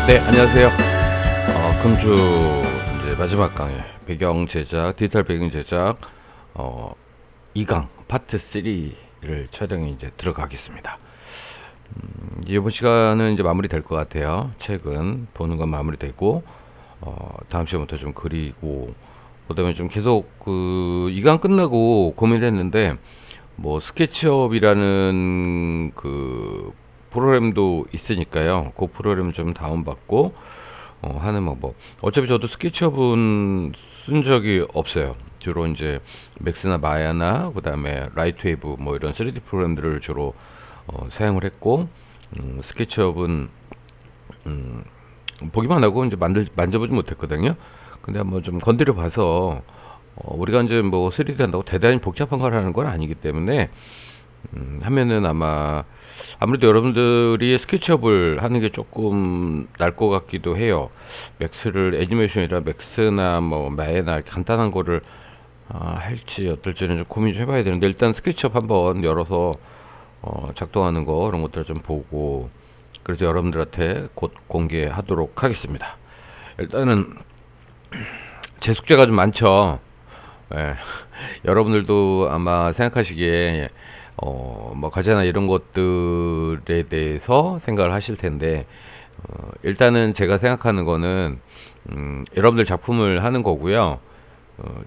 네, 안녕하세요. 금주 이제 마지막 강의 배경 제작, 디지털 배경 제작 2강 파트 3를 촬영에 이제 들어가겠습니다. 이번 시간은 이제 마무리될 것 같아요. 책은 보는 건 마무리되고 다음 시간부터 좀 그리고 그다음에 좀 계속 그 2강 끝나고 고민했는데 뭐 스케치업이라는 그 프로그램도 있으니까요. 그 프로그램 좀 다운받고 하는 방법. 어차피 저도 스케치업은 쓴 적이 없어요. 주로 이제 맥스나 마야나 그다음에 라이트웨이브 뭐 이런 3D 프로그램들을 주로 사용을 했고 스케치업은 보기만 하고 이제 만져보지 못했거든요. 근데 한번 좀 건드려 봐서 우리가 이제 뭐 3D 한다고 대단히 복잡한 걸 하는 건 아니기 때문에 하면은 아무래도 여러분들이 스케치업을 하는 게 조금 날 것 같기도 해요. 맥스를 애니메이션이라 맥스나 뭐 마야나 이렇게 간단한 거를 할지 어떨지는 좀 고민 좀 해봐야 되는데 일단 스케치업 한번 열어서 작동하는 거 이런 것들 좀 보고 그래서 여러분들한테 곧 공개하도록 하겠습니다. 일단은 제 숙제가 좀 많죠. 예. 여러분들도 아마 생각하시기에 뭐 과제나 이런 것들에 대해서 생각을 하실 텐데 일단은 제가 생각하는 거는 여러분들 작품을 하는 거고요.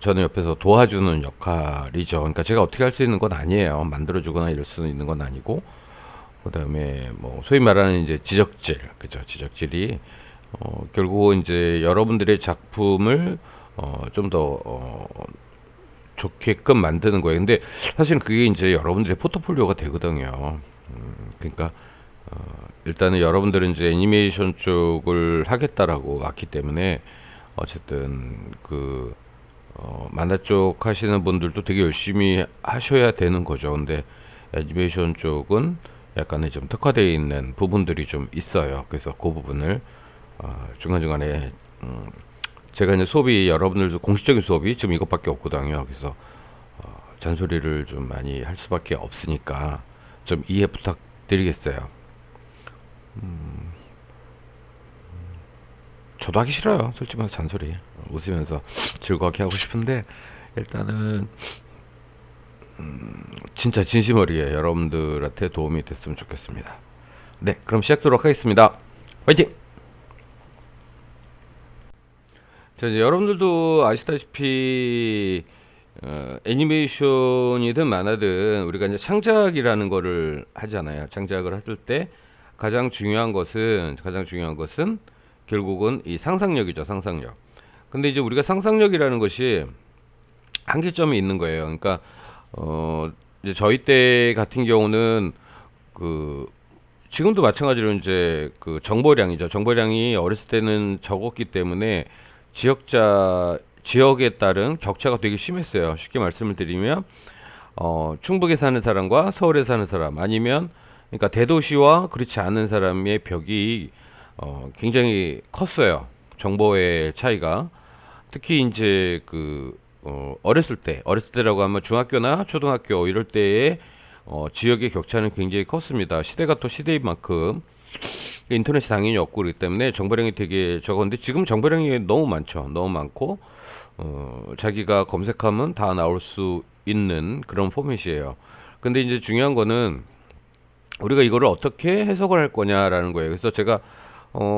저는 옆에서 도와주는 역할이죠. 그러니까 제가 어떻게 할 수 있는 건 아니에요. 만들어주거나 이럴 수 있는 건 아니고 그다음에 뭐 소위 말하는 이제 지적질, 그죠? 지적질이 결국 이제 여러분들의 작품을 좀 더 좋게끔 만드는 거예요. 근데 사실 그게 이제 여러분들의 포트폴리오가 되거든요. 그러니까 일단은 여러분들은 이제 애니메이션 쪽을 하겠다라고 왔기 때문에 어쨌든 그 만화 쪽 하시는 분들도 되게 열심히 하셔야 되는 거죠. 근데 애니메이션 쪽은 약간의 좀 특화되어 있는 부분들이 좀 있어요. 그래서 그 부분을 중간중간에 제가 이제 수업이 여러분들도 공식적인 수업이 지금 이것밖에 없거든요. 그래서 잔소리를 좀 많이 할 수밖에 없으니까 좀 이해 부탁드리겠어요. 저도 하기 싫어요. 솔직히 말해서 잔소리. 웃으면서 즐겁게 하고 싶은데 일단은 진짜 진심어리에 여러분들한테 도움이 됐으면 좋겠습니다. 네, 그럼 시작하도록 하겠습니다. 화이팅! 자, 이제 여러분들도 아시다시피 애니메이션이든 만화든 우리가 이제 창작이라는 거를 하잖아요. 창작을 했을 때 가장 중요한 것은 결국은 이 상상력이죠. 상상력. 근데 이제 우리가 상상력이라는 것이 한계점이 있는 거예요. 그러니까 이제 저희 때 같은 경우는 그 지금도 마찬가지로 이제 그 정보량이죠. 정보량이 어렸을 때는 적었기 때문에 지역에 따른 격차가 되게 심했어요. 쉽게 말씀을 드리면 충북에 사는 사람과 서울에 사는 사람 아니면 그러니까 대도시와 그렇지 않은 사람의 벽이 굉장히 컸어요. 정보의 차이가. 특히 이제 그 어렸을 때라고 하면 중학교나 초등학교 이럴 때의 지역의 격차는 굉장히 컸습니다. 시대가 또 시대인 만큼 인터넷이 당연히 없고 그렇기 때문에 정보량이 되게 적었는데 지금 정보량이 너무 많죠. 너무 많고 자기가 검색하면 다 나올 수 있는 그런 포맷이에요. 근데 이제 중요한 거는 우리가 이거를 어떻게 해석을 할 거냐라는 거예요. 그래서 제가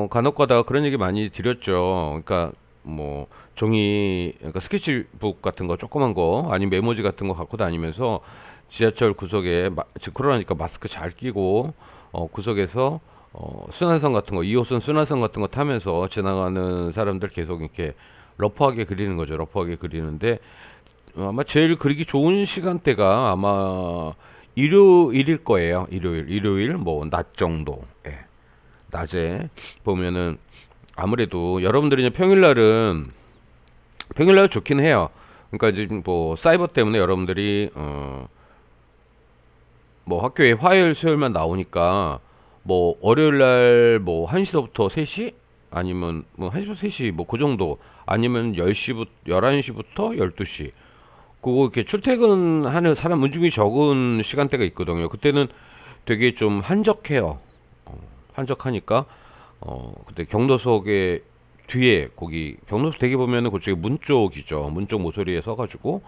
간혹 가다가 그런 얘기 많이 드렸죠. 그러니까 뭐 그러니까 스케치북 같은 거 조그만 거 아니면 메모지 같은 거 갖고 다니면서 지하철 구석에 지금 코로나니까 마스크 잘 끼고 구석에서 순환선 같은 거 2호선 순환선 같은 거 타면서 지나가는 사람들 계속 이렇게 러프하게 그리는 거죠. 러프하게 그리는데 아마 제일 그리기 좋은 시간대가 아마 일요일일 거예요. 일요일 뭐 낮 정도. 예. 낮에 보면은 아무래도 여러분들이 이제 평일날 좋긴 해요. 그러니까 지금 뭐 사이버 때문에 여러분들이 뭐 학교에 화요일 수요일만 나오니까 뭐 월요일 날뭐 1시부터 3시 아니면 뭐 1시부터 3시 뭐 그 정도 아니면 10시부터 11시부터 12시 그거 이렇게 출퇴근하는 사람 운중이 적은 시간대가 있거든요. 그때는 되게 좀 한적해요. 한적하니까 그때 경로석의 뒤에 거기 경로석 되게 보면은 그쪽에 문 쪽이죠. 문 쪽 모서리에 서가지고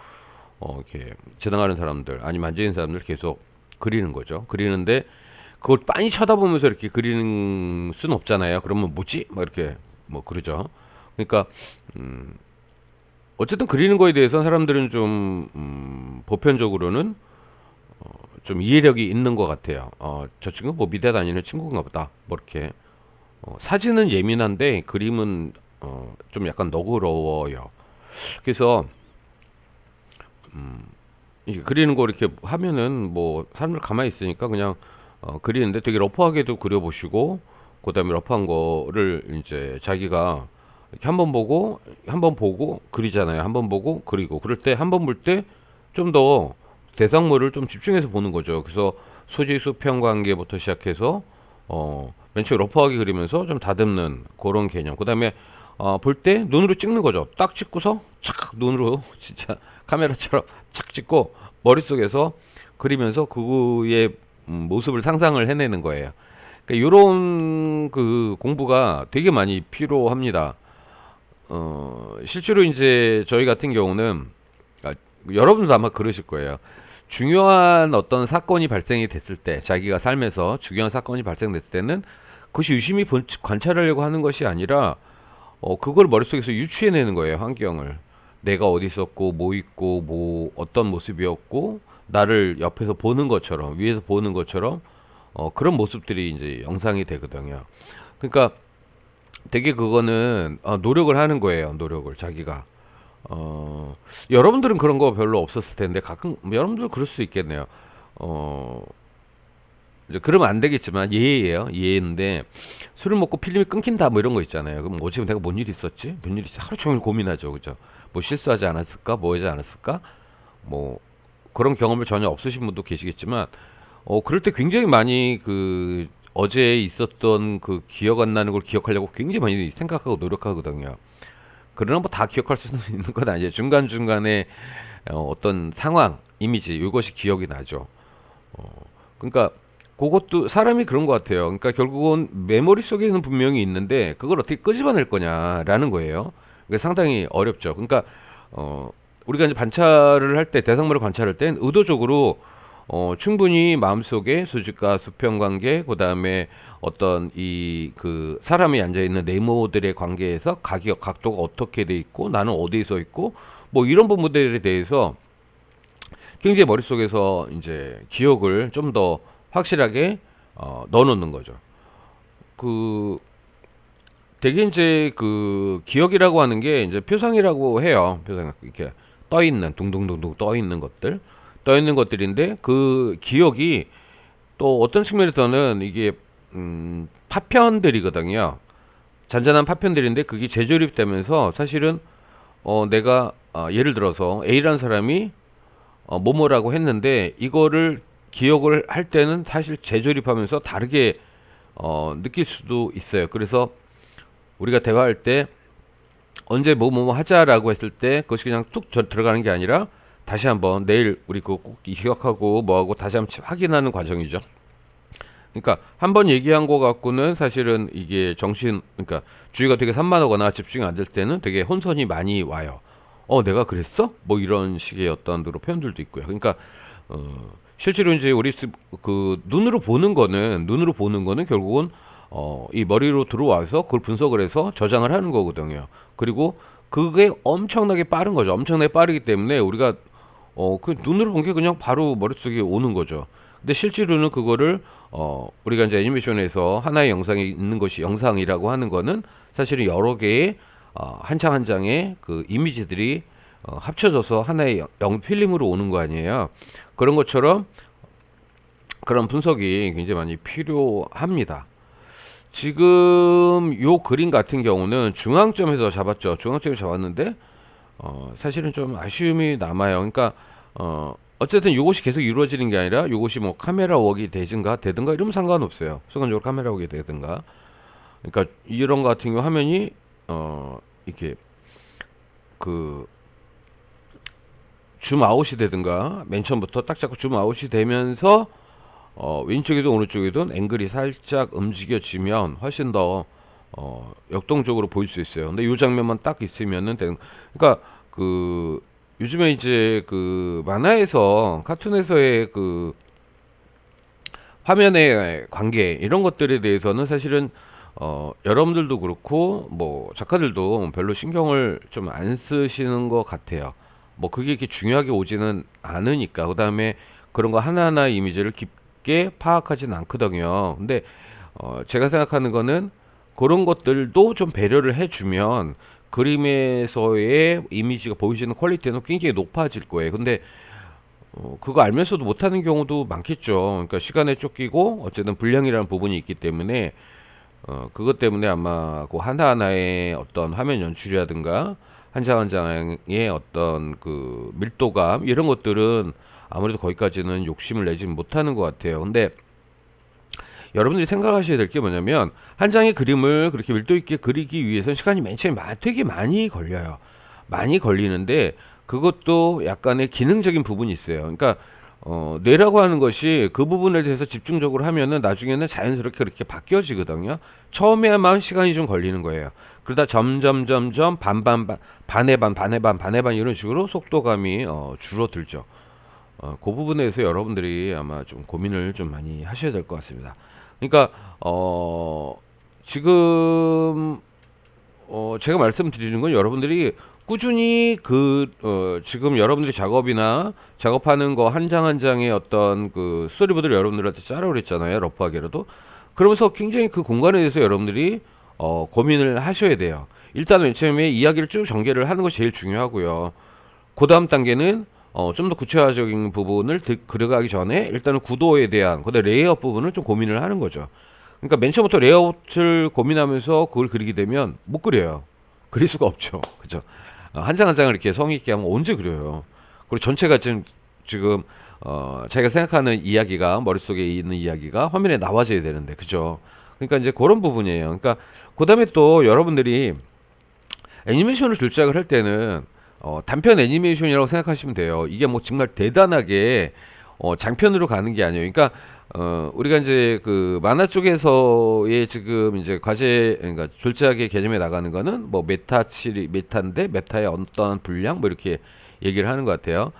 이렇게 지나가는 사람들 아니면 앉아 있는 사람들 계속 그리는 거죠. 그리는데 그걸 빤히 쳐다보면서 이렇게 그리는 수는 없잖아요. 그러면 뭐지? 막 이렇게 뭐 그러죠. 그러니까 어쨌든 그리는 거에 대해서 사람들은 좀 보편적으로는 좀 이해력이 있는 것 같아요. 저 친구 뭐 미대 다니는 친구인가 보다. 뭐 이렇게 사진은 예민한데 그림은 좀 약간 너그러워요. 그래서 이게 그리는 거 이렇게 하면은 뭐 사람들 가만히 있으니까 그냥 그리는데 되게 러프하게도 그려보시고 그다음에 러프한 거를 이제 자기가 이렇게 한 번 보고 그리잖아요. 한 번 보고 그리고 그럴 때 한 번 볼 때 좀 더 대상물을 좀 집중해서 보는 거죠. 그래서 소지 수평 관계부터 시작해서 맨 처음에 러프하게 그리면서 좀 다듬는 그런 개념. 그다음에 볼 때 눈으로 찍는 거죠. 딱 찍고서 착 눈으로 진짜 카메라처럼 착 찍고 머릿속에서 그리면서 그의 모습을 상상을 해내는 거예요. 그러니까 요런 그 공부가 되게 많이 필요합니다. 실제로 이제 저희 같은 경우는 여러분도 아마 그러실 거예요. 중요한 어떤 사건이 발생이 됐을 때, 자기가 삶에서 중요한 사건이 발생됐을 때는 그것이 유심히 관찰하려고 하는 것이 아니라 그걸 머릿속에서 유추해내는 거예요, 환경을. 내가 어디 있었고, 뭐 있고, 뭐 어떤 모습이었고, 나를 옆에서 보는 것처럼, 위에서 보는 것처럼 그런 모습들이 이제 영상이 되거든요. 그러니까 되게 그거는 노력을 하는 거예요. 노력을 자기가. 여러분들은 그런 거 별로 없었을 텐데 가끔 여러분들 그럴 수 있겠네요. 어, 이제 그러면 안 되겠지만 예예요. 예인데 술을 먹고 필름이 끊긴다 뭐 이런 거 있잖아요. 그럼 뭐 지금 내가 뭔 일 있었지? 뭔 일 있지? 하루 종일 고민하죠. 그죠? 뭐 실수하지 않았을까? 뭐 하지 않았을까? 뭐 그런 경험을 전혀 없으신 분도 계시겠지만 그럴 때 굉장히 많이 그 어제 있었던 그 기억 안 나는 걸 기억하려고 굉장히 많이 생각하고 노력하거든요. 그러나 뭐 다 기억할 수는 있는 건 아니에요. 중간중간에 어떤 상황, 이미지 이것이 기억이 나죠. 그러니까 그것도 사람이 그런 것 같아요. 그러니까 결국은 메모리 속에는 분명히 있는데 그걸 어떻게 끄집어낼 거냐라는 거예요. 그게 상당히 어렵죠. 그러니까 우리가 이제 관찰을 할 때 대상물을 관찰할 땐 의도적으로 충분히 마음속에 수직과 수평 관계, 그다음에 어떤 이 그 사람이 앉아 있는 네모들의 관계에서 각도가 어떻게 돼 있고 나는 어디에 서 있고 뭐 이런 부분들에 대해서 굉장히 머릿속에서 이제 기억을 좀 더 확실하게 넣어놓는 거죠. 그 되게 이제 그 기억이라고 하는 게 이제 표상이라고 해요. 표상 이렇게 떠 있는 둥둥둥둥 떠 있는 것들, 떠 있는 것들인데 그 기억이 또 어떤 측면에서는 이게 파편들이거든요. 잔잔한 파편들인데 그게 재조립되면서 사실은 내가 예를 들어서 A라는 사람이 뭐뭐라고 했는데 이거를 기억을 할 때는 사실 재조립하면서 다르게 느낄 수도 있어요. 그래서 우리가 대화할 때 언제 뭐뭐 하자라고 했을 때 그것이 그냥 툭 들어가는 게 아니라 다시 한번 내일 우리 그거 꼭 기억하고 뭐하고 다시 한번 확인하는 과정이죠. 그러니까 한 번 얘기한 거 갖고는 사실은 이게 그러니까 주의가 되게 산만하거나 집중이 안 될 때는 되게 혼선이 많이 와요. 내가 그랬어? 뭐 이런 식의 어떤 표현들도 있고요. 그러니까 실제로 이제 그 눈으로 보는 거는 결국은 이 머리로 들어와서 그걸 분석을 해서 저장을 하는 거거든요. 그리고 그게 엄청나게 빠른 거죠. 엄청나게 빠르기 때문에 우리가 그 눈으로 본 게 그냥 바로 머릿속에 오는 거죠. 근데 실제로는 그거를 우리가 이제 애니메이션에서 하나의 영상이 있는 것이 영상이라고 하는 거는 사실은 여러 개의 한 장 한 장의 그 이미지들이 합쳐져서 하나의 필름으로 오는 거 아니에요. 그런 것처럼 그런 분석이 굉장히 많이 필요합니다. 지금 요 그림 같은 경우는 중앙점에서 잡았죠. 중앙점에서 잡았는데 사실은 좀 아쉬움이 남아요. 그러니까 어쨌든 이것이 계속 이루어지는 게 아니라 이것이 뭐 카메라 웍이 되든가 이러면 상관없어요. 순간적으로 카메라 웍이 되든가. 그러니까 이런 거 같은 경우 화면이 이렇게 그 줌 아웃이 되든가 맨 처음부터 딱 잡고 줌 아웃이 되면서 왼쪽이든 오른쪽이든 앵글이 살짝 움직여지면 훨씬 더 역동적으로 보일 수 있어요. 근데 이 장면만 딱 있으면은 되는. 그러니까 그 요즘에 이제 그 만화에서 카툰에서의 그 화면의 관계 이런 것들에 대해서는 사실은 여러분들도 그렇고 뭐 작가들도 별로 신경을 좀 안 쓰시는 것 같아요. 뭐 그게 이렇게 중요하게 오지는 않으니까. 그다음에 그런 거 하나하나 이미지를 깊게 파악하진 않거든요. 근데 제가 생각하는 거는 그런 것들도 좀 배려를 해주면 그림에서의 이미지가 보여지는 퀄리티는 굉장히 높아질 거예요. 근데 그거 알면서도 못하는 경우도 많겠죠. 그러니까 시간에 쫓기고 어쨌든 분량이라는 부분이 있기 때문에 그것 때문에 아마 그 하나하나의 어떤 화면 연출이라든가 한 장 한 장의 어떤 그 밀도감 이런 것들은 아무래도 거기까지는 욕심을 내지 못하는 것 같아요. 근데 여러분들이 생각하셔야 될 게 뭐냐면 한 장의 그림을 그렇게 밀도 있게 그리기 위해서는 시간이 맨 처음에 되게 많이 걸려요. 많이 걸리는데 그것도 약간의 기능적인 부분이 있어요. 그러니까 뇌라고 하는 것이 그 부분에 대해서 집중적으로 하면은 나중에는 자연스럽게 그렇게 바뀌어지거든요. 처음에만 시간이 좀 걸리는 거예요. 그러다 점점 반반반 반의 반 반의 반 반의 반 이런 식으로 속도감이 줄어들죠. 그 부분에서 여러분들이 아마 좀 고민을 좀 많이 하셔야 될 것 같습니다. 그러니까 지금 제가 말씀드리는 건 여러분들이 꾸준히 지금 여러분들이 작업이나 작업하는 거 한 장 한 장의 어떤 그 스토리보드를 여러분들한테 짜라고 그랬잖아요. 러프하게라도. 그러면서 굉장히 그 공간에 대해서 여러분들이 고민을 하셔야 돼요. 일단 맨 처음에 이야기를 쭉 전개를 하는 것이 제일 중요하고요. 그 다음 단계는 좀 더 구체화적인 부분을 들어가기 전에 일단은 구도에 대한 그다음 레이아웃 부분을 좀 고민을 하는 거죠. 그러니까 맨 처음부터 레이아웃을 고민하면서 그걸 그리게 되면 못 그려요. 그릴 수가 없죠. 그죠? 한 장 한 장을 이렇게 성의 있게 하면 언제 그려요? 그리고 전체가 지금 자기가 생각하는 이야기가 머릿속에 있는 이야기가 화면에 나와져야 되는데 그죠? 그러니까 이제 그런 부분이에요. 그러니까 그다음에 또 여러분들이 애니메이션을 들작을 할 때는 단편 애니메이션이라고 생각하시면 돼요. 이게 뭐 정말 대단하게 장편으로 가는 게 아니에요. 그러니까 우리가 이제 그 만화 쪽에서의 지금 이제 과제 그러니까 졸작의 개념에 나가는 거는 뭐 메타인데 메타의 어떤 분량 뭐 이렇게 얘기를 하는 것 같아요.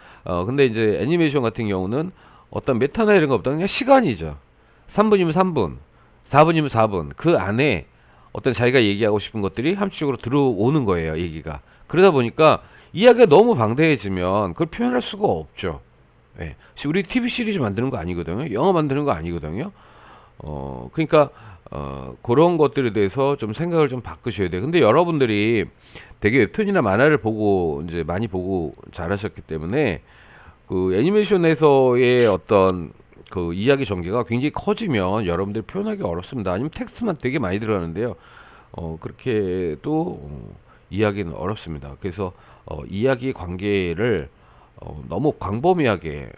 근데 이제 애니메이션 같은 경우는 어떤 메타나 이런 거 없다. 그냥 시간이죠. 3분이면 3분, 4분이면 4분. 그 안에 어떤 자기가 얘기하고 싶은 것들이 함축적으로 들어오는 거예요, 얘기가. 그러다 보니까 이야기가 너무 방대해지면 그걸 표현할 수가 없죠. 예. 우리 TV 시리즈 만드는 거 아니거든요. 영화 만드는 거 아니거든요. 그러니까 그런 것들에 대해서 좀 생각을 좀 바꾸셔야 돼요. 근데 여러분들이 되게 웹툰이나 만화를 보고 이제 많이 보고 잘하셨기 때문에 그 애니메이션에서의 어떤 그 이야기 전개가 굉장히 커지면 여러분들이 표현하기 어렵습니다. 아니면 텍스트만 되게 많이 들어가는데요. 그렇게 또 이야기는 어렵습니다. 그래서 이야기 관계를 너무 광범위하게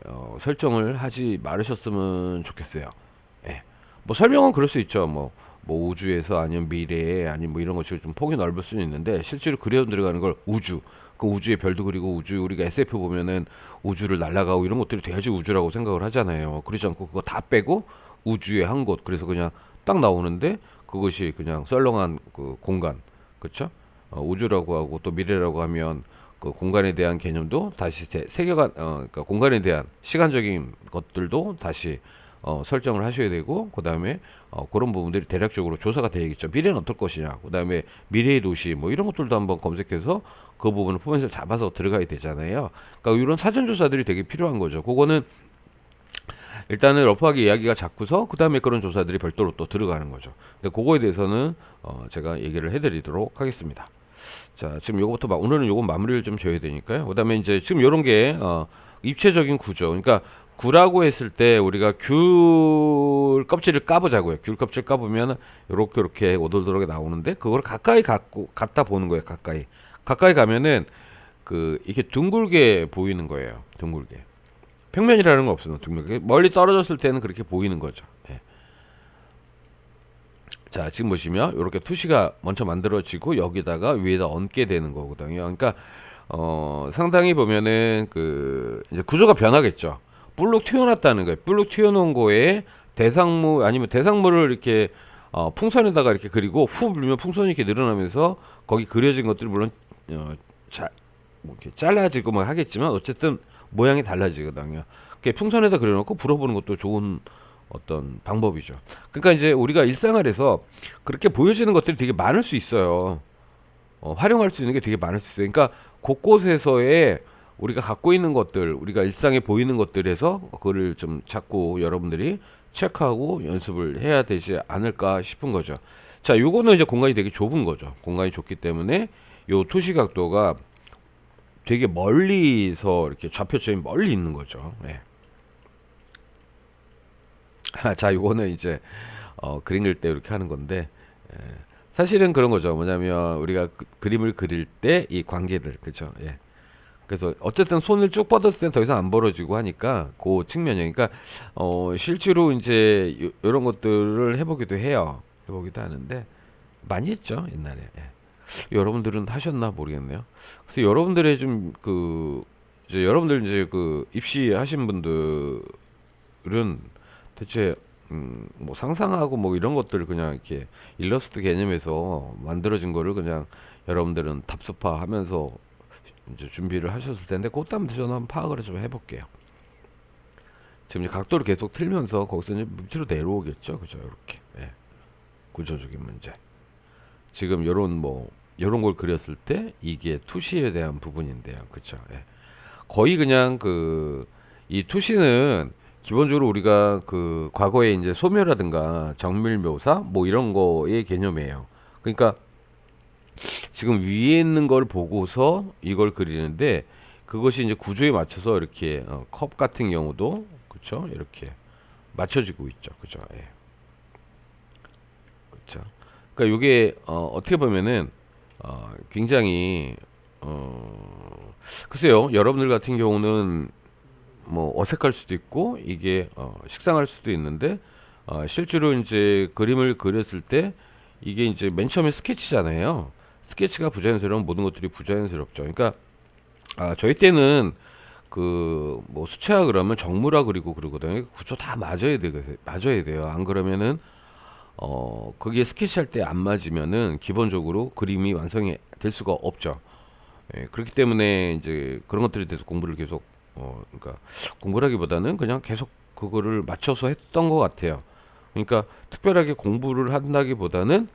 설정을 하지 말으셨으면 좋겠어요. 예. 뭐 설명은 그럴 수 있죠. 뭐 우주에서 아니면 미래에 아니면 뭐 이런 것이 좀 폭이 넓을 수는 있는데 실제로 그려 들어가는 걸 우주 그 우주의 별도 그리고 우주 우리가 SF 보면은 우주를 날아가고 이런 것들이 돼야지 우주라고 생각을 하잖아요. 그러지 않고 그거 다 빼고 우주의 한 곳 그래서 그냥 딱 나오는데 그것이 그냥 썰렁한 그 공간 그렇죠? 우주라고 하고 또 미래라고 하면 그 공간에 대한 개념도 다시 세계관 그러니까 공간에 대한 시간적인 것들도 다시 설정을 하셔야 되고 그다음에 그런 부분들이 대략적으로 조사가 되어야겠죠. 미래는 어떨 것이냐. 그다음에 미래의 도시 뭐 이런 것들도 한번 검색해서 그 부분을 포맷을 잡아서 들어가야 되잖아요. 그러니까 이런 사전 조사들이 되게 필요한 거죠. 그거는 일단은 러프하게 이야기가 잡고서 그다음에 그런 조사들이 별도로 또 들어가는 거죠. 근데 그거에 대해서는 제가 얘기를 해드리도록 하겠습니다. 자, 지금 요거부터 오늘은 요거 마무리를 좀 지어야 되니까요. 그다음에 이제 지금 요런 게 입체적인 구조. 그러니까 구라고 했을 때 우리가 귤 껍질을 까보자고요. 귤 껍질 까보면 요렇게 오돌도돌하게 나오는데 그걸 가까이 갖다 보는 거예요. 가까이 가면은 그 이렇게 둥글게 보이는 거예요. 둥글게. 평면이라는 건 없어요. 둥글게. 멀리 떨어졌을 때는 그렇게 보이는 거죠. 예. 자, 지금 보시면 이렇게 투시가 먼저 만들어지고 여기다가 위에다 얹게 되는 거거든요. 그러니까 상당히 보면은 그 이제 구조가 변하겠죠. 볼록 튀어놨다는 거예요. 볼록 튀어놓은 거에 대상물 아니면 대상물을 이렇게 풍선에다가 이렇게 그리고 후 불면 풍선이 이렇게 늘어나면서 거기 그려진 것들이 물론 자, 뭐 이렇게 잘라지고 막 하겠지만 어쨌든 모양이 달라지거든요. 그게 풍선에다 그려놓고 불어보는 것도 좋은 어떤 방법이죠. 그러니까 이제 우리가 일생활에서 그렇게 보여지는 것들이 되게 많을 수 있어요. 활용할 수 있는 게 되게 많을 수 있어요. 그러니까 곳곳에서의 우리가 갖고 있는 것들, 우리가 일상에 보이는 것들에서 그거를 좀 자꾸 여러분들이 체크하고 연습을 해야 되지 않을까 싶은 거죠. 자, 요거는 이제 공간이 되게 좁은 거죠. 공간이 좁기 때문에 요 투시 각도가 되게 멀리서 이렇게 좌표점이 멀리 있는 거죠. 예. 자, 요거는 이제 그림 그릴 때 이렇게 하는 건데 사실은 그런 거죠. 뭐냐면 우리가 그림을 그릴 때 이 관계들, 그죠? 예. 그래서 어쨌든 손을 쭉 뻗었을 땐 더 이상 안 벌어지고 하니까 그 측면이 그러니까 실제로 이제 요런 것들을 해보기도 해요. 해보기도 하는데 많이 했죠 옛날에. 예. 여러분들은 하셨나 모르겠네요. 그래서 여러분들의 좀 그 이제 여러분들 이제 그 입시하신 분들은 대체 뭐 상상하고 뭐 이런 것들 그냥 이렇게 일러스트 개념에서 만들어진 거를 그냥 여러분들은 답습화하면서 이제 준비를 하셨을 텐데 그것도 한번 저는 한번 파악을 좀 해볼게요. 지금 이제 각도를 계속 틀면서 거기서 이제 밑으로 내려오겠죠, 그죠? 이렇게 예. 구조적인 문제. 지금 요런 뭐 요런 걸 그렸을 때 이게 투시에 대한 부분인데요, 그죠? 예. 거의 그냥 그 이 투시는 기본적으로 우리가 그 과거에 이제 소묘라든가 정밀 묘사 뭐 이런 거의 개념이에요. 그러니까 지금 위에 있는 걸 보고서 이걸 그리는데 그것이 이제 구조에 맞춰서 이렇게 컵 같은 경우도 그렇죠 이렇게 맞춰지고 있죠 그죠 예. 그렇죠 그러니까 이게 어떻게 보면은 굉장히 글쎄요 여러분들 같은 경우는 뭐 어색할 수도 있고 이게 식상할 수도 있는데 실제로 이제 그림을 그렸을 때 이게 이제 맨 처음에 스케치잖아요. 스케치가 부자연스러운 모든 것들이 부자연스럽죠. 그러니까 저희 때는 그 뭐 수채화 그러면 정무라 그리고 그러거든요. 구조 다 맞아야 돼요. 안 그러면은 그게 스케치할 때 안 맞으면은 기본적으로 그림이 완성이 될 수가 없죠. 예, 그렇기 때문에 이제 그런 것들에 대해서 공부를 계속 그러니까 공부라기보다는 그냥 계속 그거를 맞춰서 했던 것 같아요. 그러니까 특별하게 공부를 한다기보다는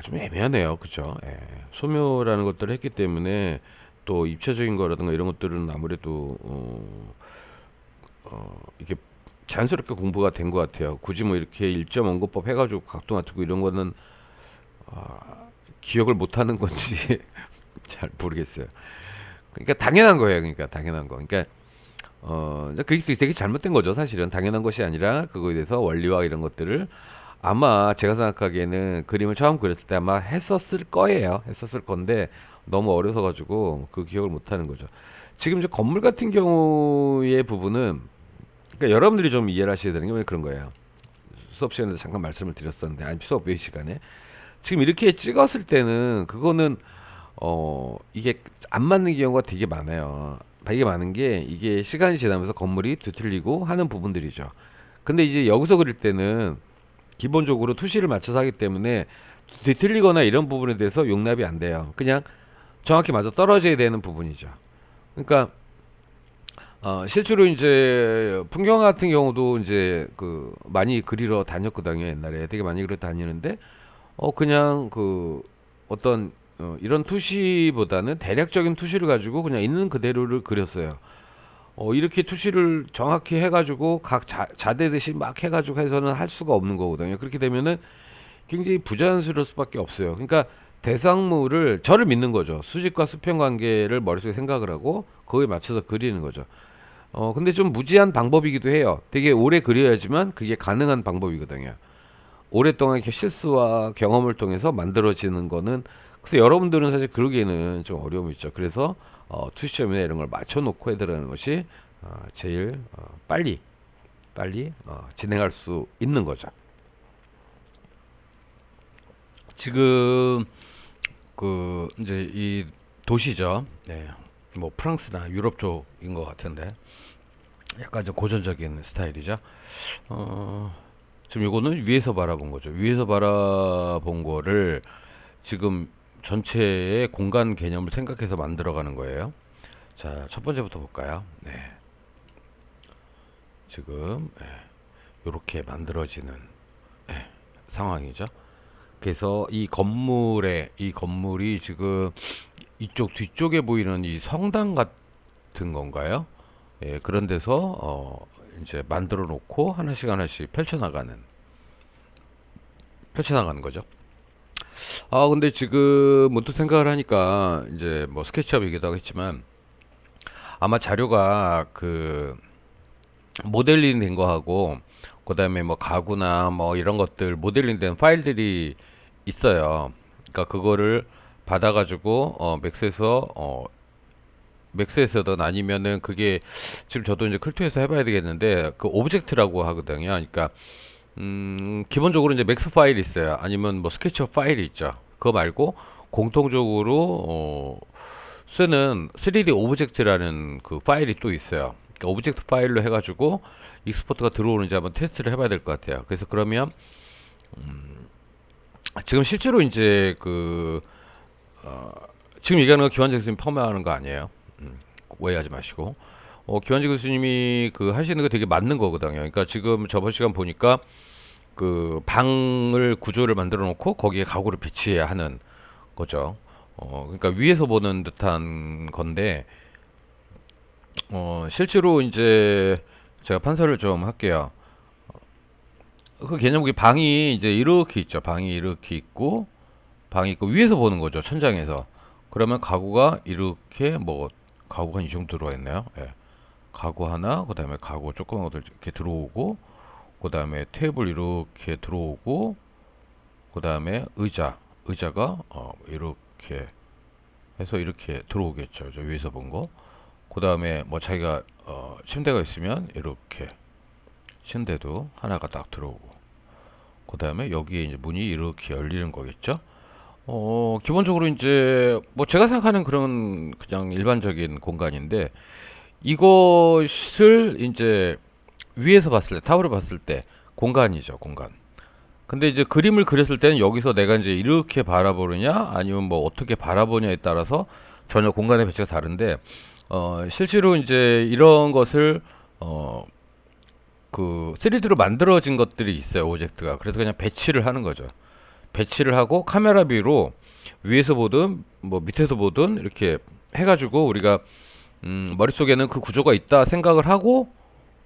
좀 애매하네요. 그죠? 예. 소묘라는 것들을 했기 때문에 또 입체적인 거라든가 이런 것들은 아무래도 이게 자연스럽게 공부가 된 것 같아요. 굳이 뭐 이렇게 일점 원고법 해가지고 각도 맞추고 이런 거는 기억을 못 하는 건지 잘 모르겠어요. 그러니까 당연한 거예요. 그러니까 당연한 거. 그러니까 그게 되게 잘못된 거죠. 사실은 당연한 것이 아니라 그거에 대해서 원리와 이런 것들을 아마 제가 생각하기에는 그림을 처음 그렸을 때 아마 했었을 거예요. 했었을 건데 너무 어려서 가지고 그 기억을 못 하는 거죠. 지금 이제 건물 같은 경우의 부분은 그러니까 여러분들이 좀 이해를 하셔야 되는 게 그런 거예요. 수업 시간에도 잠깐 말씀을 드렸었는데 아니 수업 외 시간에 지금 이렇게 찍었을 때는 그거는 이게 안 맞는 경우가 되게 많아요. 되게 많은 게 이게 시간이 지나면서 건물이 뒤틀리고 하는 부분들이죠. 근데 이제 여기서 그릴 때는 기본적으로 투시를 맞춰서 하기 때문에 뒤틀리거나 이런 부분에 대해서 용납이 안 돼요. 그냥 정확히 맞아 떨어져야 되는 부분이죠. 그러니까 실제로 이제 풍경 같은 경우도 이제 그 많이 그리러 다녔거든요. 옛날에 되게 많이 그리러 다니는데 그냥 그 어떤 이런 투시보다는 대략적인 투시를 가지고 그냥 있는 그대로를 그렸어요. 이렇게 투시를 정확히 해가지고 각 자대듯이 막 해가지고 해서는 할 수가 없는 거거든요. 그렇게 되면은 굉장히 부자연스러울 수밖에 없어요. 그러니까 대상물을 저를 믿는 거죠. 수직과 수평 관계를 머릿속에 생각을 하고 거기에 맞춰서 그리는 거죠. 근데 좀 무지한 방법이기도 해요. 되게 오래 그려야지만 그게 가능한 방법이거든요. 오랫동안 이렇게 실수와 경험을 통해서 만들어지는 거는 그래서 여러분들은 사실 그러기에는 좀 어려움이 있죠. 그래서 투시점이나 이런 걸 맞춰놓고 해드라는 것이 제일 빨리 진행할 수 있는 거죠. 지금 그 이제 이 도시죠. 네. 뭐 프랑스나 유럽 쪽인 것 같은데 약간 좀 고전적인 스타일이죠. 지금 요거는 위에서 바라본 거죠. 위에서 바라본 거를 지금 전체의 공간 개념을 생각해서 만들어가는 거예요. 자, 첫 번째부터 볼까요? 네. 지금 이렇게 만들어지는 상황이죠. 그래서 이 건물이 지금 이쪽 뒤쪽에 보이는 이 성당 같은 건가요? 예, 그런 데서 이제 만들어 놓고 하나씩 하나씩 펼쳐나가는 거죠. 아, 근데 지금 문득 생각을 하니까 이제 뭐 스케치업이기도 하겠지만 아마 자료가 그 모델링 된 거하고 그다음에 뭐 가구나 뭐 이런 것들 모델링 된 파일들이 있어요. 그러니까 그거를 받아가지고 맥스에서든 아니면은 그게 지금 저도 이제 클토에서 해봐야 되겠는데 그 오브젝트라고 하거든요. 그러니까 기본적으로 이제 맥스 파일이 있어요. 아니면 뭐 스케치업 파일이 있죠. 그거 말고 공통적으로 쓰는 3D 오브젝트라는 그 파일이 또 있어요. 그러니까 오브젝트 파일로 해가지고 익스포트가 들어오는지 한번 테스트를 해봐야 될 것 같아요. 그래서 그러면 지금 실제로 이제 지금 얘기하는 거 기완재 교수님 폄하하는 거 아니에요. 오해하지 마시고. 기완재 교수님이 그 하시는 거 되게 맞는 거거든요. 그러니까 지금 저번 시간 보니까 그 방을 구조를 만들어 놓고 거기에 가구를 배치해야 하는 거죠. 그러니까 위에서 보는 듯한 건데, 실제로 이제 제가 판서를 좀 할게요. 그 개념이 방이 이제 이렇게 있죠. 방이 이렇게 있고, 방이 있고 위에서 보는 거죠. 천장에서. 그러면 가구가 이렇게 뭐 가구가 한 이 정도 들어와 있나요? 예. 가구 하나, 그다음에 가구 조그만 것들 이렇게 들어오고, 그다음에 테이블 이렇게 들어오고, 그다음에 의자가 이렇게 해서 이렇게 들어오겠죠. 저 위에서 본 거. 그다음에 뭐 자기가 침대가 있으면 이렇게 침대도 하나가 딱 들어오고, 그다음에 여기에 이제 문이 이렇게 열리는 거겠죠. 기본적으로 이제 뭐 제가 생각하는 그런 그냥 일반적인 공간인데 이것을 이제 위에서 봤을 때 타워를 봤을 때 공간이죠, 공간. 근데 이제 그림을 그렸을 때는 여기서 내가 이제 이렇게 바라보느냐 아니면 뭐 어떻게 바라보냐에 따라서 전혀 공간의 배치가 다른데 실제로 이제 이런 것을 그 3D로 만들어진 것들이 있어요, 오브젝트가. 그래서 그냥 배치를 하는 거죠. 배치를 하고 카메라 뷰로 위에서 보든 뭐 밑에서 보든 이렇게 해가지고 우리가 머릿속에는 그 구조가 있다 생각을 하고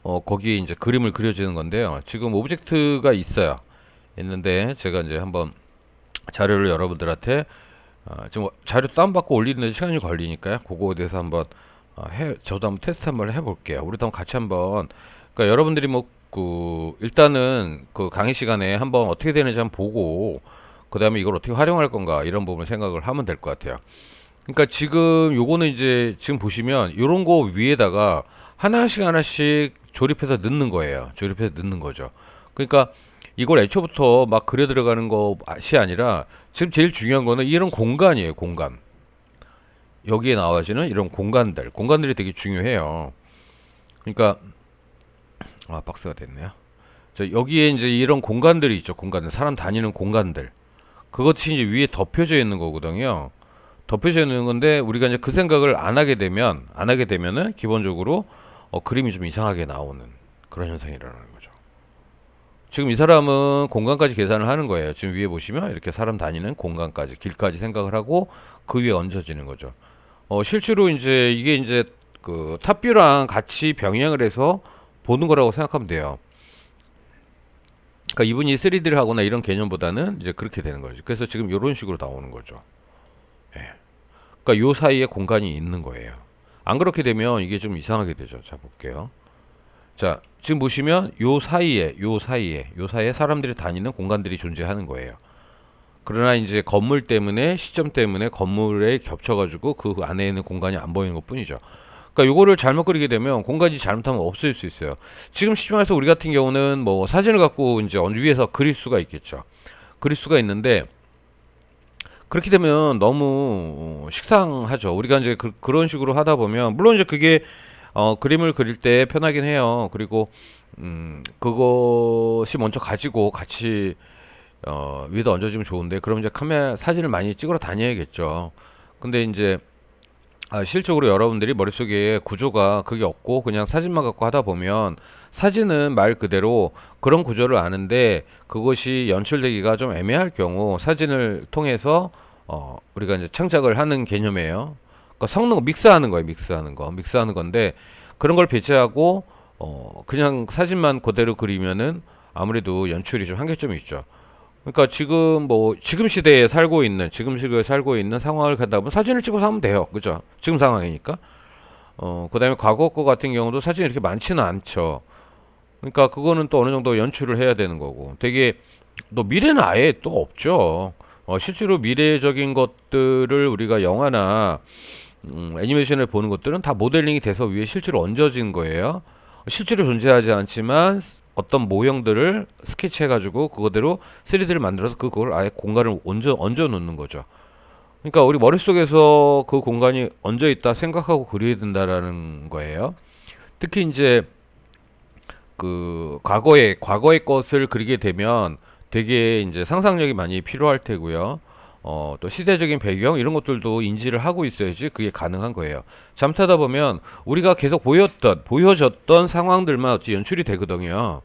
거기에 이제 그림을 그려지는 건데요. 지금 오브젝트가 있는데 제가 이제 한번 자료를 여러분들한테 지금 자료 다운받고 올리는데 시간이 걸리니까요. 그거에 대해서 한번 저도 한번 테스트 한번 해볼게요. 우리도 한번 같이 한번 그러니까 여러분들이 뭐 일단은 그 강의 시간에 한번 어떻게 되는지 한번 보고 그 다음에 이걸 어떻게 활용할 건가 이런 부분을 생각을 하면 될 것 같아요. 그러니까 지금 요거는 이제 지금 보시면 요런 거 위에다가 하나씩 조립해서 넣는 거예요. 조립해서 넣는 거죠. 그러니까 이걸 애초부터 막 그려 들어가는 것이 아니라 지금 제일 중요한 거는 이런 공간이에요. 공간. 여기에 나와지는 이런 공간들이 되게 중요해요. 그러니까 박스가 됐네요. 여기에 이제 이런 공간들이 있죠. 사람 다니는 공간들. 그것이 이제 위에 덮여져 있는 거거든요. 덮여져 있는 건데 우리가 이제 그 생각을 안 하게 되면은 기본적으로 그림이 좀 이상하게 나오는 그런 현상이 일어나는 거죠. 지금 이 사람은 공간까지 계산을 하는 거예요. 지금 위에 보시면 이렇게 사람 다니는 공간까지, 길까지 생각을 하고 그 위에 얹어지는 거죠. 실제로 이제 이게 이제 그 탑뷰랑 같이 병행을 해서 보는 거라고 생각하면 돼요. 그러니까 이분이 3D를 하거나 이런 개념보다는 이제 그렇게 되는 거죠. 그래서 지금 이런 식으로 나오는 거죠. 예. 그러니까 요 사이에 공간이 있는 거예요. 안 그렇게 되면 이게 좀 이상하게 되죠. 자, 볼게요. 자, 지금 보시면 요 사이에 사람들이 다니는 공간들이 존재하는 거예요. 그러나 이제 건물 때문에 시점 때문에 건물에 겹쳐가지고 그 안에 있는 공간이 안 보이는 것 뿐이죠. 그러니까 요거를 잘못 그리게 되면 공간이 잘못하면 없어질 수 있어요. 지금 시점에서 우리 같은 경우는 뭐 사진을 갖고 이제 위에서 그릴 수가 있겠죠. 그릴 수가 있는데 그렇게 되면 너무 식상하죠. 우리가 이제 그런 식으로 하다 보면 물론 이제 그게 그림을 그릴 때 편하긴 해요. 그리고 그것이 먼저 가지고 같이 위에다 얹어주면 좋은데, 그럼 이제 카메라 사진을 많이 찍으러 다녀야겠죠. 근데 이제 실적으로 여러분들이 머릿속에 구조가 그게 없고 그냥 사진만 갖고 하다 보면, 사진은 말 그대로 그런 구조를 아는데 그것이 연출되기가 좀 애매할 경우 사진을 통해서 우리가 이제 창작을 하는 개념이에요. 그러니까 성능 믹스하는 거예요. 믹스하는 건데, 그런 걸 배제하고 그냥 사진만 그대로 그리면은 아무래도 연출이 좀 한계점이 있죠. 그러니까 지금 시대에 살고 있는, 지금 시대에 살고 있는 상황을 갖다 보면 사진을 찍어서 하면 돼요. 그죠? 지금 상황이니까. 그다음에 과거 거 같은 경우도 사진이 이렇게 많지는 않죠. 그러니까 그거는 또 어느 정도 연출을 해야 되는 거고. 되게 또 미래는 아예 또 없죠. 실제로 미래적인 것들을 우리가 영화나 애니메이션을 보는 것들은 다 모델링이 돼서 위에 실제로 얹어진 거예요. 실제로 존재하지 않지만 어떤 모형들을 스케치해가지고 그거대로 3D를 만들어서 그걸 아예 공간을 얹어 놓는 거죠. 그러니까 우리 머릿속에서 그 공간이 얹어 있다 생각하고 그려야 된다라는 거예요. 특히 이제 그 과거의 것을 그리게 되면 되게 이제 상상력이 많이 필요할 테고요. 또 시대적인 배경 이런 것들도 인지를 하고 있어야지 그게 가능한 거예요. 잠타다 보면 우리가 계속 보여졌던 상황들만 어찌 연출이 되거든요.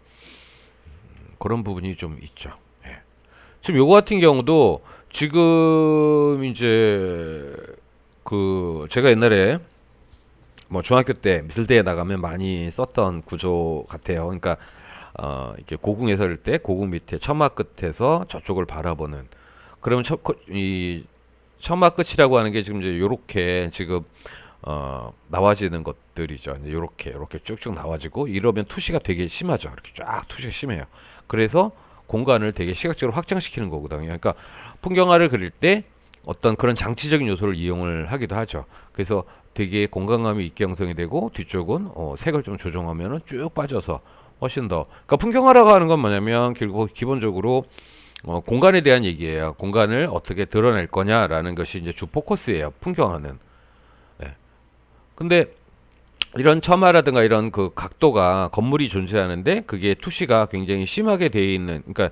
그런 부분이 좀 있죠. 예. 지금 요거 같은 경우도 지금 이제 그 제가 옛날에 뭐 중학교 때 미술대회 나가면 많이 썼던 구조 같아요. 그러니까 이렇게 고궁에 설 때 고궁 밑에 처마 끝에서 저쪽을 바라보는, 그러면 이 처마 끝이라고 하는 게 지금 이제 요렇게 지금 나와지는 것들이죠. 이제 요렇게 쭉쭉 나와지고, 이러면 투시가 되게 심하죠. 이렇게 쫙 투시가 심해요. 그래서 공간을 되게 시각적으로 확장시키는 거거든요. 그러니까 풍경화를 그릴 때 어떤 그런 장치적인 요소를 이용을 하기도 하죠. 그래서 되게 공간감이 있게 형성이 되고, 뒤쪽은 색을 좀 조정하면은 쭉 빠져서 훨씬 더. 그러니까 풍경화라고 하는 건 뭐냐면 결국 기본적으로 공간에 대한 얘기예요. 공간을 어떻게 드러낼 거냐라는 것이 이제 주 포커스예요. 풍경화는. 예. 근데 이런 처마라든가 이런 그 각도가 건물이 존재하는데 그게 투시가 굉장히 심하게 되어 있는, 그러니까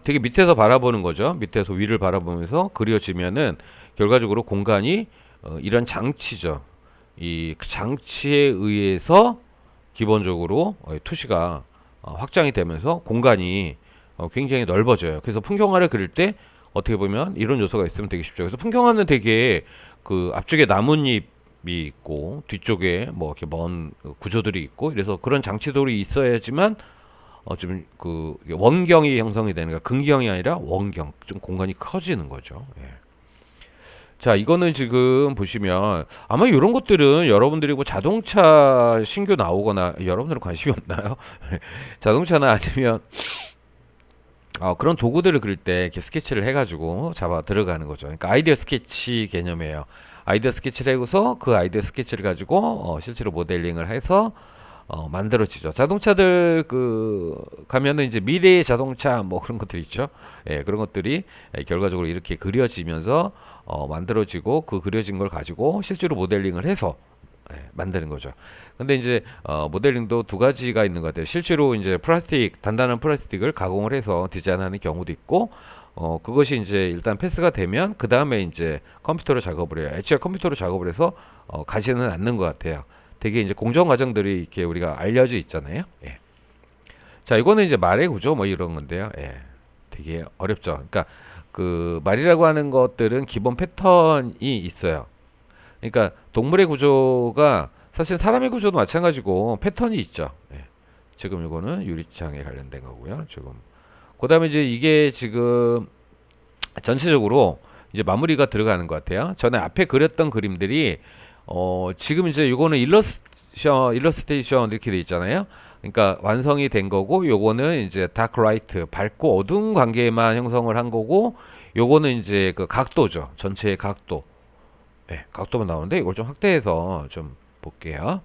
되게 밑에서 바라보는 거죠. 밑에서 위를 바라보면서 그려지면은 결과적으로 공간이 이런 장치죠. 이 장치에 의해서 기본적으로 투시가 확장이 되면서 공간이 굉장히 넓어져요. 그래서 풍경화를 그릴 때 어떻게 보면 이런 요소가 있으면 되게 쉽죠. 그래서 풍경화는 되게 그 앞쪽에 나뭇잎이 있고 뒤쪽에 뭐 이렇게 먼 구조들이 있고, 그래서 그런 장치들이 있어야지만 좀 그 원경이 형성이 되는, 거야. 근경이 아니라 원경, 좀 공간이 커지는 거죠. 예. 자, 이거는 지금 보시면 아마 이런 것들은 여러분들이 뭐 자동차 신규 나오거나, 여러분들은 관심이 없나요? 자동차나 아니면 그런 도구들을 그릴 때 이렇게 스케치를 해가지고 잡아 들어가는 거죠. 그러니까 아이디어 스케치 개념이에요. 아이디어 스케치를 해서 그 아이디어 스케치를 가지고 실제로 모델링을 해서 만들어지죠. 자동차들 가면은 이제 미래의 자동차 뭐 그런 것들 있죠. 예, 그런 것들이 결과적으로 이렇게 그려지면서 만들어지고, 그 그려진 걸 가지고 실제로 모델링을 해서 만드는 거죠. 근데 이제 모델링도 두 가지가 있는 것 같아요. 실제로 이제 단단한 플라스틱을 가공을 해서 디자인하는 경우도 있고, 그것이 이제 일단 패스가 되면 그 다음에 이제 컴퓨터로 작업을 해요. 애초에 컴퓨터로 작업을 해서 가지는 않는 것 같아요. 되게 이제 공정 과정들이 이렇게 우리가 알려져 있잖아요. 예. 자, 이거는 이제 말의 구조 뭐 이런 건데요. 예. 되게 어렵죠. 그러니까 그 말이라고 하는 것들은 기본 패턴이 있어요. 그러니까 동물의 구조가 사실 사람의 구조도 마찬가지고 패턴이 있죠. 예. 지금 이거는 유리창에 관련된 거고요. 지금 그다음에 이제 이게 지금 전체적으로 이제 마무리가 들어가는 것 같아요. 전에 앞에 그렸던 그림들이 지금 이제 요거는 일러스테이션 이렇게 돼 있잖아요. 그러니까 완성이 된 거고, 요거는 이제 다크 라이트, 밝고 어두운 관계만 형성을 한 거고, 요거는 이제 그 각도죠. 전체의 각도. 네, 각도만 나오는데 이걸 좀 확대해서 좀 볼게요.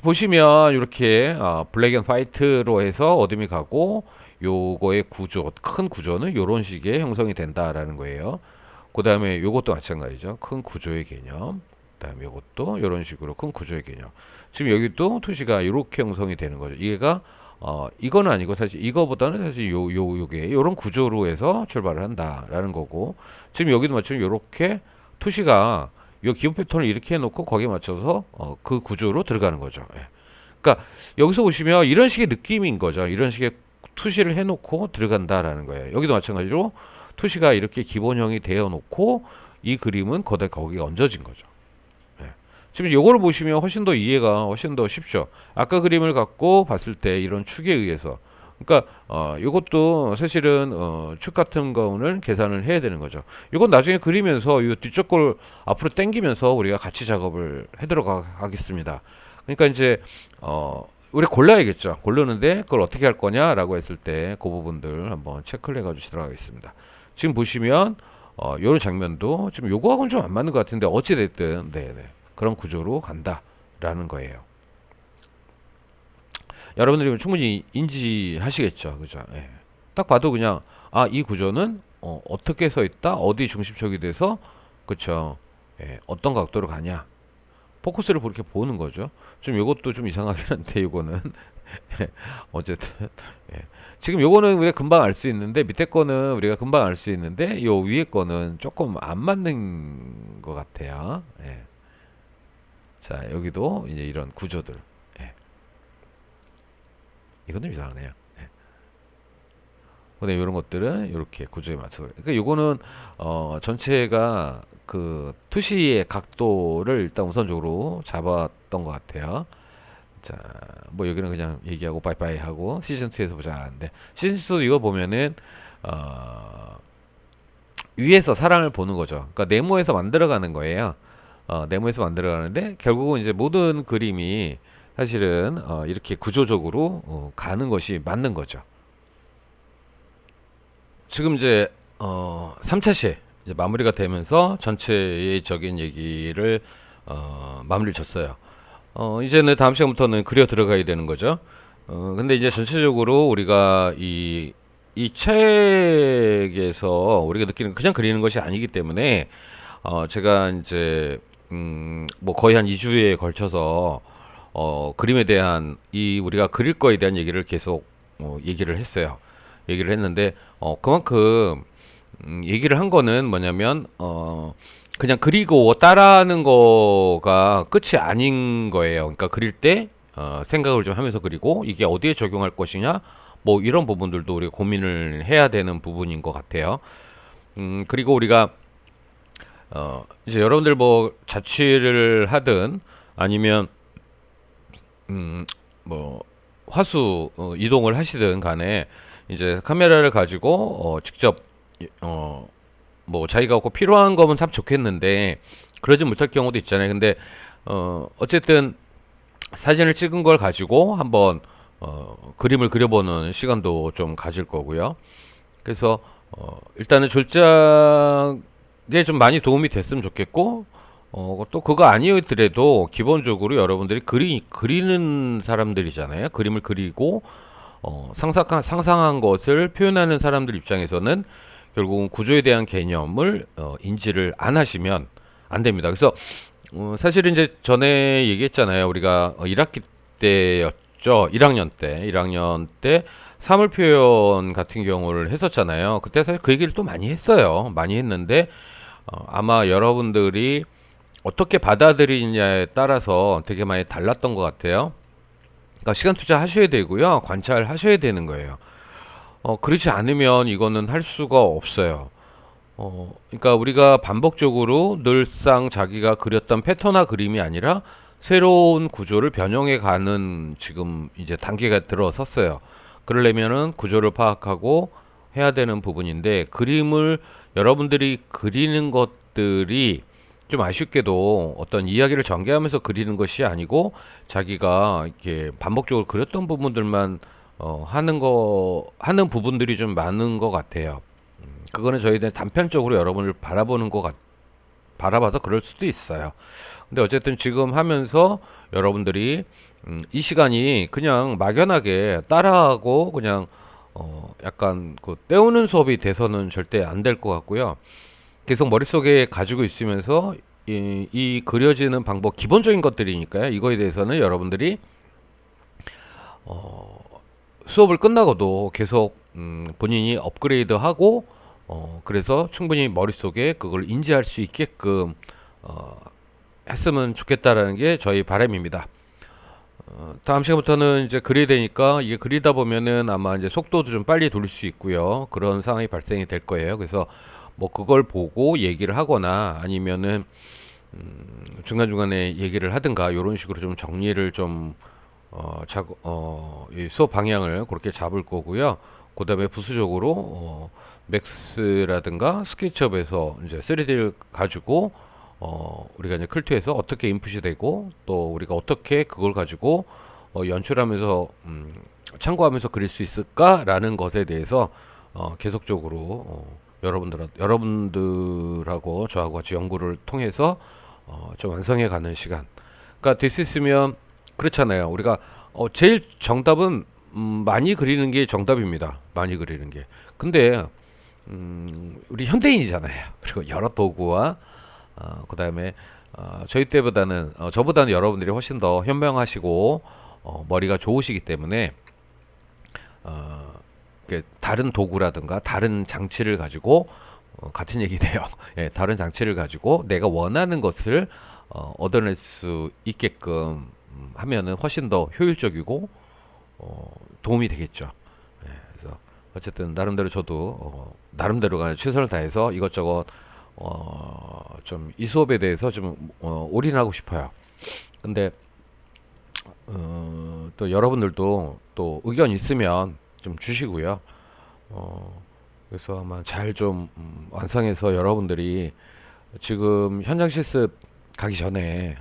보시면 이렇게 블랙 앤 화이트로 해서 어둠이 가고, 요거의 구조, 큰 구조는 요런 식의 형성이 된다라는 거예요. 그 다음에 요것도 마찬가지죠. 큰 구조의 개념. 그다음에 이것도 이런 식으로 큰 구조의 개념. 지금 여기도 토시가 이렇게 형성이 되는 거죠. 이게가 이거는 아니고 사실 이거보다는 사실 요게 요런 구조로 해서 출발을 한다라는 거고, 지금 여기도 마찬가지로 요렇게 토시가 요 기본 패턴을 이렇게 해놓고 거기에 맞춰서 그 구조로 들어가는 거죠. 예. 그러니까 여기서 보시면 이런 식의 느낌인 거죠. 이런 식의 투시를 해놓고 들어간다라는 거예요. 여기도 마찬가지로 투시가 이렇게 기본형이 되어 놓고 이 그림은 거기에 얹어진 거죠. 예. 지금 요거를 보시면 훨씬 더 이해가 훨씬 더 쉽죠. 아까 그림을 갖고 봤을 때 이런 축에 의해서, 그러니까 요것도 사실은 축 같은 거는 계산을 해야 되는 거죠. 이건 나중에 그리면서 이 뒤쪽 걸 앞으로 당기면서 우리가 같이 작업을 해도록 하겠습니다. 그러니까 이제 우리 골라야겠죠. 고르는데 그걸 어떻게 할 거냐라고 했을 때 그 부분들 한번 체크를 해가 주시도록 하겠습니다. 지금 보시면 요런 장면도 지금 요거하고는 좀 안 맞는 것 같은데 어찌 됐든 네네 그런 구조로 간다라는 거예요. 여러분들이 충분히 인지하시겠죠, 그죠? 예. 딱 봐도 그냥 이 구조는 어떻게 서 있다, 어디 중심축이 돼서, 그쵸? 예. 어떤 각도로 가냐, 포커스를 그렇게 보는 거죠. 좀 요것도 좀 이상하긴 한데 요거는 어쨌든 예. 지금 요거는 우리가 금방 알 수 있는데 밑에 거는 우리가 금방 알 수 있는데 요 위에 거는 조금 안 맞는 것 같아요. 예. 자 여기도 이제 이런 구조들. 예. 이건 좀 이상하네요. 예. 근데 이런 것들은 이렇게 구조에 맞춰서. 그러니까 요거는 전체가 그 투시의 각도를 일단 우선적으로 잡았던 것 같아요. 자, 뭐 여기는 그냥 얘기하고 빠이빠이 하고 시즌 2에서 보자 하는데, 시즌 2 이거 보면은 위에서 사람을 보는 거죠. 그러니까 네모에서 만들어가는 거예요. 네모에서 만들어가는데 결국은 이제 모든 그림이 사실은 이렇게 구조적으로 가는 것이 맞는 거죠. 지금 이제 3차 시 이제 마무리가 되면서 전체적인 얘기를 마무리를 줬어요. 이제는 다음 시간부터는 그려 들어가야 되는 거죠. 근데 이제 전체적으로 우리가 이 책에서 우리가 느끼는 그냥 그리는 것이 아니기 때문에 제가 이제 뭐 거의 한 2주에 걸쳐서 그림에 대한 우리가 그릴 거에 대한 얘기를 계속 얘기를 했어요. 얘기를 했는데 그만큼 얘기를 한 거는 뭐냐면 그냥 그리고 따라하는 거가 끝이 아닌 거예요. 그러니까 그릴 때 생각을 좀 하면서 그리고 이게 어디에 적용할 것이냐 뭐 이런 부분들도 우리가 고민을 해야 되는 부분인 것 같아요. 그리고 우리가 이제 여러분들 뭐 자취를 하든 아니면 뭐 화수 이동을 하시든 간에 이제 카메라를 가지고 직접 뭐 자기가 꼭 필요한 거면 참 좋겠는데 그러지 못할 경우도 있잖아요. 근데 어쨌든 사진을 찍은 걸 가지고 한번 그림을 그려보는 시간도 좀 가질 거고요. 그래서 일단은 졸작에 좀 많이 도움이 됐으면 좋겠고 또 그거 아니더라도 기본적으로 여러분들이 그리는 사람들이잖아요. 그림을 그리고 상상한 것을 표현하는 사람들 입장에서는 결국은 구조에 대한 개념을 인지를 안 하시면 안 됩니다. 그래서 사실은 이제 전에 얘기했잖아요. 우리가 1학기 때였죠. 1학년 때 사물 표현 같은 경우를 했었잖아요. 그때 사실 그 얘기를 또 많이 했어요. 많이 했는데 아마 여러분들이 어떻게 받아들이느냐에 따라서 되게 많이 달랐던 것 같아요. 그러니까 시간 투자하셔야 되고요. 관찰하셔야 되는 거예요. 그렇지 않으면 이거는 할 수가 없어요. 그러니까 우리가 반복적으로 늘상 자기가 그렸던 패턴화 그림이 아니라 새로운 구조를 변형해 가는 지금 이제 단계가 들어섰어요. 그러려면은 구조를 파악하고 해야 되는 부분인데 그림을 여러분들이 그리는 것들이 좀 아쉽게도 어떤 이야기를 전개하면서 그리는 것이 아니고 자기가 이렇게 반복적으로 그렸던 부분들만 하는 부분들이 좀 많은 것 같아요. 그거는 저희들 단편적으로 여러분을 바라봐서 그럴 수도 있어요. 근데 어쨌든 지금 하면서 여러분들이 이 시간이 그냥 막연하게 따라하고 그냥 약간 그 때우는 수업이 돼서는 절대 안 될 것 같고요. 계속 머릿속에 가지고 있으면서 이 그려지는 방법 기본적인 것들이니까요. 이거에 대해서는 여러분들이 수업을 끝나고도 계속 본인이 업그레이드하고 그래서 충분히 머릿속에 그걸 인지할 수 있게끔 했으면 좋겠다라는 게 저희 바람입니다. 다음 시간부터는 이제 그려야 되니까 이게 그리다 보면은 아마 이제 속도도 좀 빨리 돌릴 수 있고요. 그런 상황이 발생이 될 거예요. 그래서 뭐 그걸 보고 얘기를 하거나 아니면은 중간중간에 얘기를 하든가 이런 식으로 좀 정리를 좀 이 수업 방향을 그렇게 잡을 거고요. 그 다음에 부수적으로 맥스라든가 스케치업에서 이제 3D를 가지고 우리가 이제 클트에서 어떻게 인풋이 되고 또 우리가 어떻게 그걸 가지고 연출하면서 참고하면서 그릴 수 있을까라는 것에 대해서 계속적으로 여러분들하고 저하고 같이 연구를 통해서 좀 완성해 가는 시간. 그러니까 될 수 있으면 그렇잖아요. 우리가 제일 정답은 많이 그리는 게 정답입니다. 많이 그리는 게. 근데 우리 현대인이잖아요. 그리고 여러 도구와 그다음에 저희 때보다는 저보다는 여러분들이 훨씬 더 현명하시고 머리가 좋으시기 때문에 다른 도구라든가 다른 장치를 가지고 같은 얘기 돼요. 예, 다른 장치를 가지고 내가 원하는 것을 얻어낼 수 있게끔 하면은 훨씬 더 효율적이고 도움이 되겠죠. 예, 그래서 어쨌든 나름대로 저도 나름대로가 최선을 다해서 이것저것 좀 이 수업에 대해서 좀 올인하고 싶어요. 근데 또 여러분들도 또 의견 있으면 좀 주시고요. 그래서 아마 잘 좀 완성해서 여러분들이 지금 현장 실습 가기 전에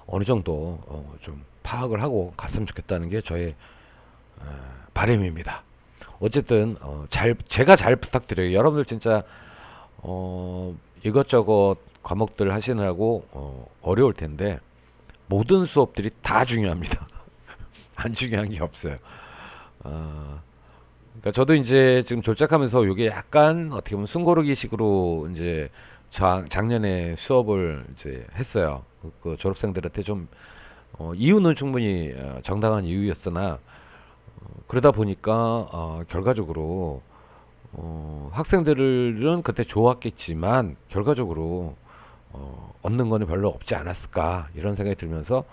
어느 정도 좀 파악을 하고 갔으면 좋겠다는 게 저의 바람입니다. 어쨌든 제가 잘 부탁드려요. 여러분들 진짜 이것저것 과목들 하시느라고 어려울 텐데 모든 수업들이 다 중요합니다. 안 중요한 게 없어요. 그러니까 저도 이제 지금 졸작하면서 이게 약간 어떻게 보면 숨고르기식으로 이제 작년에 수업을 이제 했어요. 그 졸업생들한테 좀 이유는 충분히 정당한 이유였으나 그러다 보니까 결과적으로 학생들은 그때 좋았겠지만 결과적으로 얻는 거는 별로 없지 않았을까 이런 생각이 들면서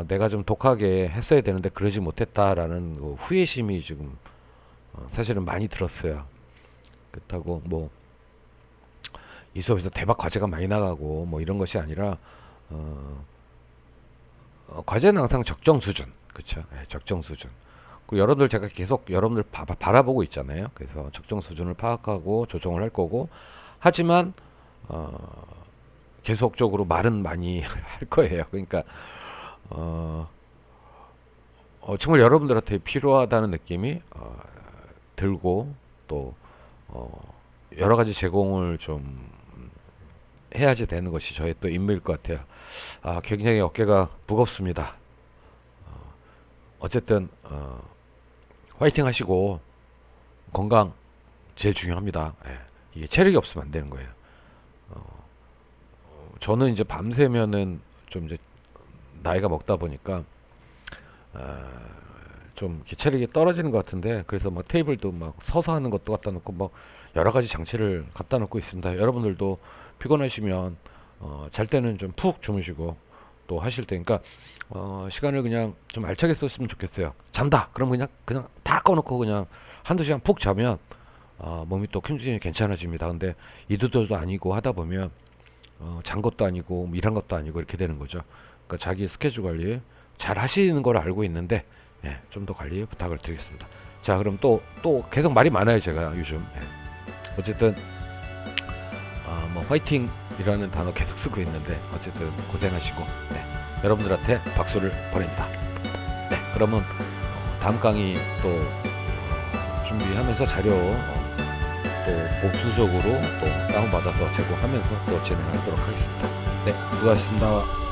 내가 좀 독하게 했어야 되는데 그러지 못했다라는 그 후회심이 지금 사실은 많이 들었어요. 그렇다고 뭐 이 수업에서 대박 과제가 많이 나가고 뭐 이런 것이 아니라 과제는 항상 적정 수준, 그렇죠? 네, 적정 수준. 그 여러분들 제가 계속 여러분들 바라보고 있잖아요. 그래서 적정 수준을 파악하고 조정을 할 거고 하지만 계속적으로 말은 많이 할 거예요. 그러니까 정말 여러분들한테 필요하다는 느낌이 들고 또 여러 가지 제공을 좀 해야지 되는 것이 저의 또 임무일 것 같아요. 굉장히 어깨가 무겁습니다. 어쨌든 화이팅 하시고 건강 제일 중요합니다. 예. 이게 체력이 없으면 안 되는 거예요. 저는 이제 밤새면은 좀 이제 나이가 먹다 보니까 좀 이렇게 체력이 떨어지는 것 같은데 그래서 막 테이블도 막 서서 하는 것도 갖다 놓고 뭐 여러 가지 장치를 갖다 놓고 있습니다. 여러분들도 피곤하시면 잘 때는 좀 푹 주무시고 또 하실 테니까 시간을 그냥 좀 알차게 썼으면 좋겠어요. 잔다. 그럼 그냥 다 꺼놓고 그냥 한두 시간 푹 자면 몸이 또 굉장히 괜찮아집니다. 근데 이두도도 아니고 하다 보면 잔 것도 아니고 뭐 일한 것도 아니고 이렇게 되는 거죠. 그러니까 자기 스케줄 관리 잘 하시는 걸 알고 있는데 예, 좀 더 관리 부탁을 드리겠습니다. 자, 그럼 또 계속 말이 많아요 제가 요즘. 예. 어쨌든 뭐 화이팅이라는 단어 계속 쓰고 있는데 어쨌든 고생하시고 네, 여러분들한테 박수를 보냅니다. 네, 그러면 다음 강의 또 준비하면서 자료 또 복수적으로 또 다운받아서 제공하면서 또 진행하도록 하겠습니다. 네, 수고하셨습니다.